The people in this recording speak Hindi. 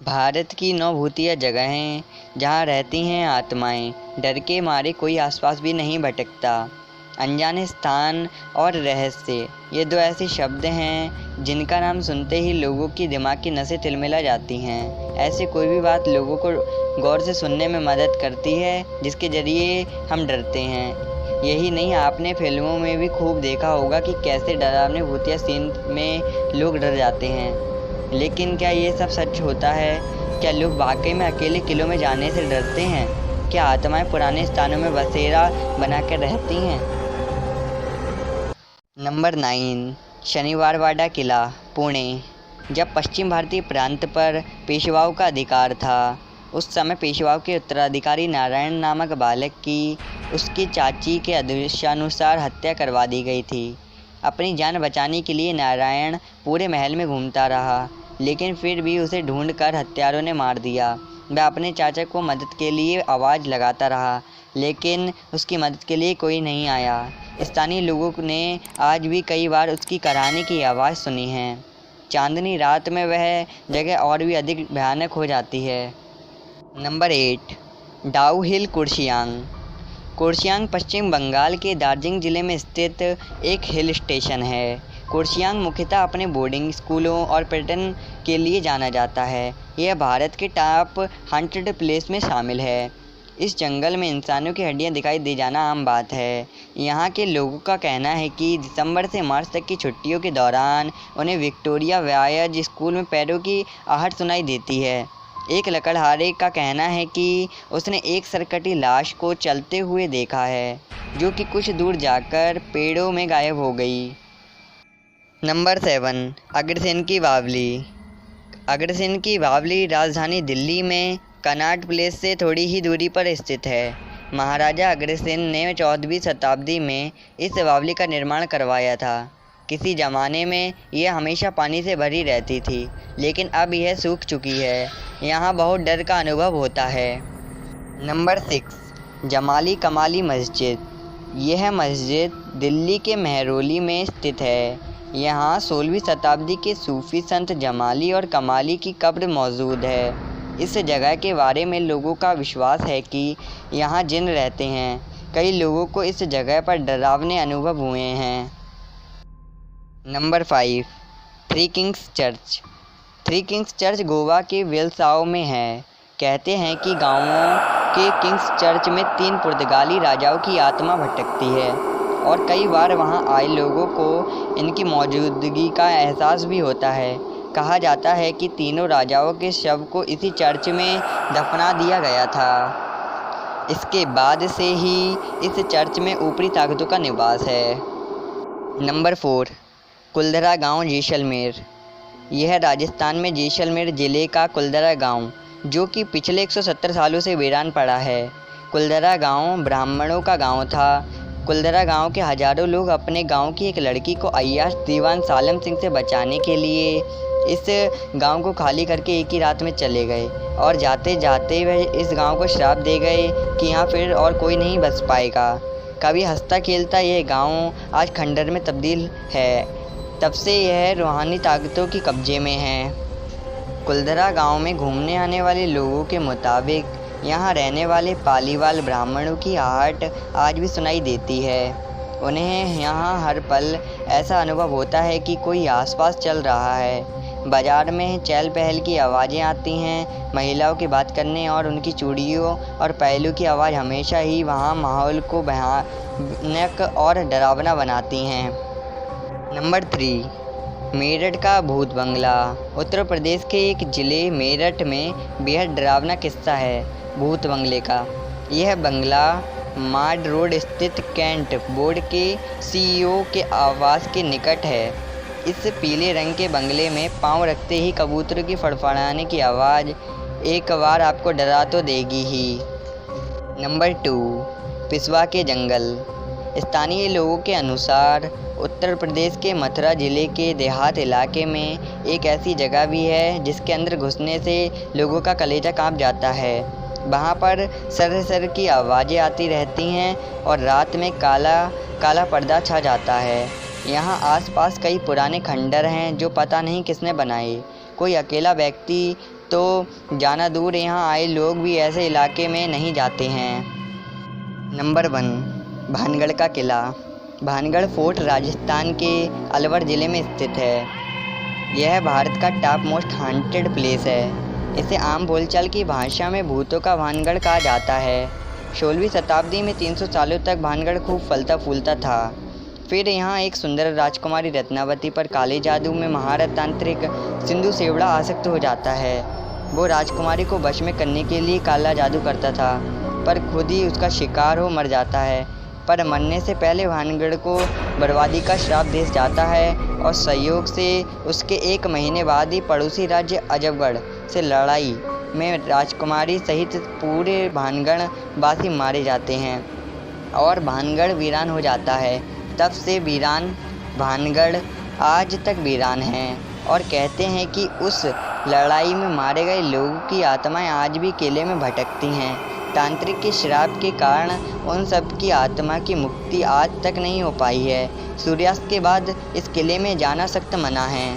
भारत की 9 भूतिया जगहें जहाँ रहती हैं आत्माएं, डर के मारे कोई आसपास भी नहीं भटकता। अनजाने स्थान और रहस्य, ये दो ऐसे शब्द हैं जिनका नाम सुनते ही लोगों की दिमाग की नसें तिलमिला जाती हैं। ऐसे कोई भी बात लोगों को गौर से सुनने में मदद करती है जिसके ज़रिए हम डरते हैं। यही नहीं, आपने फिल्मों में भी खूब देखा होगा कि कैसे डरावने भूतिया सीन में लोग डर जाते हैं। लेकिन क्या ये सब सच होता है? क्या लोग वाकई में अकेले किलों में जाने से डरते हैं? क्या आत्माएं पुराने स्थानों में बसेरा बनाकर रहती हैं? नंबर 9, शनिवारवाड़ा किला, पुणे। जब पश्चिम भारतीय प्रांत पर पेशवाओं का अधिकार था, उस समय पेशवाओं के उत्तराधिकारी नारायण नामक बालक की उसकी चाची के आदेशानुसार हत्या करवा दी गई थी। अपनी जान बचाने के लिए नारायण पूरे महल में घूमता रहा, लेकिन फिर भी उसे ढूंढकर हत्यारों ने मार दिया। वह अपने चाचा को मदद के लिए आवाज़ लगाता रहा, लेकिन उसकी मदद के लिए कोई नहीं आया। स्थानीय लोगों ने आज भी कई बार उसकी कराहने की आवाज़ सुनी है। चांदनी रात में वह जगह और भी अधिक भयानक हो जाती है। नंबर 8, डाउ हिल कुर्शियांग। कुर्शियांग पश्चिम बंगाल के दार्जिलिंग ज़िले में स्थित एक हिल स्टेशन है। कुर्शियांग मुख्यतः अपने बोर्डिंग स्कूलों और पर्यटन के लिए जाना जाता है। यह भारत के टॉप हंटेड प्लेस में शामिल है। इस जंगल में इंसानों की हड्डियां दिखाई दे जाना आम बात है। यहाँ के लोगों का कहना है कि दिसंबर से मार्च तक की छुट्टियों के दौरान उन्हें विक्टोरिया वायज स्कूल में पैरों की आहट सुनाई देती है। एक लकड़हारे का कहना है कि उसने एक सरकटी लाश को चलते हुए देखा है, जो कि कुछ दूर जाकर पेड़ों में गायब हो गई। नंबर 7, अग्रसेन की बावली। अग्रसेन की बावली राजधानी दिल्ली में कनॉट प्लेस से थोड़ी ही दूरी पर स्थित है। महाराजा अग्रसेन ने 14वीं शताब्दी में इस बावली का निर्माण करवाया था। किसी ज़माने में यह हमेशा पानी से भरी रहती थी, लेकिन अब यह सूख चुकी है। यहाँ बहुत डर का अनुभव होता है। नंबर 6, जमाली कमाली मस्जिद। यह मस्जिद दिल्ली के मेहरौली में स्थित है। यहाँ 16वीं शताब्दी के सूफी संत जमाली और कमाली की कब्र मौजूद है। इस जगह के बारे में लोगों का विश्वास है कि यहाँ जिन्न रहते हैं। कई लोगों को इस जगह पर डरावने अनुभव हुए हैं। Number 5, three Kings church. Three Kings church Goa के वेलसाओ में है। कहते हैं कि गांवों के किंग्स चर्च में 3 पुर्तगाली राजाओं की आत्मा भटकती है और कई बार वहां आए लोगों को इनकी मौजूदगी का एहसास भी होता है। कहा जाता है कि तीनों राजाओं के शव को इसी चर्च में दफना दिया गया था। इसके बाद से ही इस चर्च में ऊपरी ताकतों का निवास है। नंबर 4, कुलधरा गांव, जैसलमेर। यह राजस्थान में जैसलमेर ज़िले का कुलधरा गांव, जो कि पिछले 170 सालों से वीरान पड़ा है। कुलधरा गांव ब्राह्मणों का गांव था। कुलधरा गांव के हजारों लोग अपने गांव की एक लड़की को अय्याश दीवान सालम सिंह से बचाने के लिए इस गांव को खाली करके एक ही रात में चले गए और जाते जाते वह इस गांव को श्राप दे गए कि यहाँ फिर और कोई नहीं बस पाएगा। कभी हंसता खेलता यह गांव आज खंडर में तब्दील है। तब से यह रूहानी ताकतों की कब्जे में है। कुलधरा गांव में घूमने आने वाले लोगों के मुताबिक यहाँ रहने वाले पालीवाल ब्राह्मणों की आहट आज भी सुनाई देती है। उन्हें यहाँ हर पल ऐसा अनुभव होता है कि कोई आसपास चल रहा है। बाजार में चहल पहल की आवाज़ें आती हैं। महिलाओं की बात करने और उनकी चूड़ियों और पहलू की आवाज़ हमेशा ही वहाँ माहौल को भयानक और डरावना बनाती हैं। नंबर 3, मेरठ का भूत बंगला। उत्तर प्रदेश के एक ज़िले मेरठ में बेहद डरावना किस्सा है भूत बंगले का। यह बंगला माड रोड स्थित कैंट बोर्ड के सीईओ के आवास के निकट है। इस पीले रंग के बंगले में पांव रखते ही कबूतरों की फड़फड़ाने की आवाज़ एक बार आपको डरा तो देगी ही। नंबर 2, पिसवा के जंगल। स्थानीय लोगों के अनुसार उत्तर प्रदेश के मथुरा ज़िले के देहात इलाके में एक ऐसी जगह भी है जिसके अंदर घुसने से लोगों का कलेजा कांप जाता है। वहाँ पर सर की आवाज़ें आती रहती हैं और रात में काला काला पर्दा छा जाता है। यहाँ आसपास कई पुराने खंडर हैं जो पता नहीं किसने बनाए। कोई अकेला व्यक्ति तो जाना दूर यहाँ आए लोग भी ऐसे इलाके में नहीं जाते हैं। नंबर 1, भानगढ़ का किला। भानगढ़ फोर्ट राजस्थान के अलवर ज़िले में स्थित है। यह भारत का टॉप मोस्ट हॉन्टेड प्लेस है। इसे आम बोलचाल की भाषा में भूतों का भानगढ़ कहा जाता है। 16वीं शताब्दी में 300 सालों तक भानगढ़ खूब फलता फूलता था। फिर यहाँ एक सुंदर राजकुमारी रत्नावती पर काले जादू में महारत तांत्रिक सिंधु सेवड़ा आसक्त हो जाता है। वो राजकुमारी को वश में करने के लिए काला जादू करता था, पर खुद ही उसका शिकार हो मर जाता है। पर मरने से पहले भानगढ़ को बर्बादी का श्राप दे जाता है और संयोग से उसके 1 महीने बाद ही पड़ोसी राज्य अजबगढ़ से लड़ाई में राजकुमारी सहित पूरे भानगढ़ वासी मारे जाते हैं और भानगढ़ वीरान हो जाता है। तब से वीरान भानगढ़ आज तक वीरान है और कहते हैं कि उस लड़ाई में मारे गए लोगों की आत्माएं आज भी किले में भटकती हैं। तांत्रिक के श्राप के कारण उन सब की आत्मा की मुक्ति आज तक नहीं हो पाई है। सूर्यास्त के बाद इस किले में जाना सख्त मना है।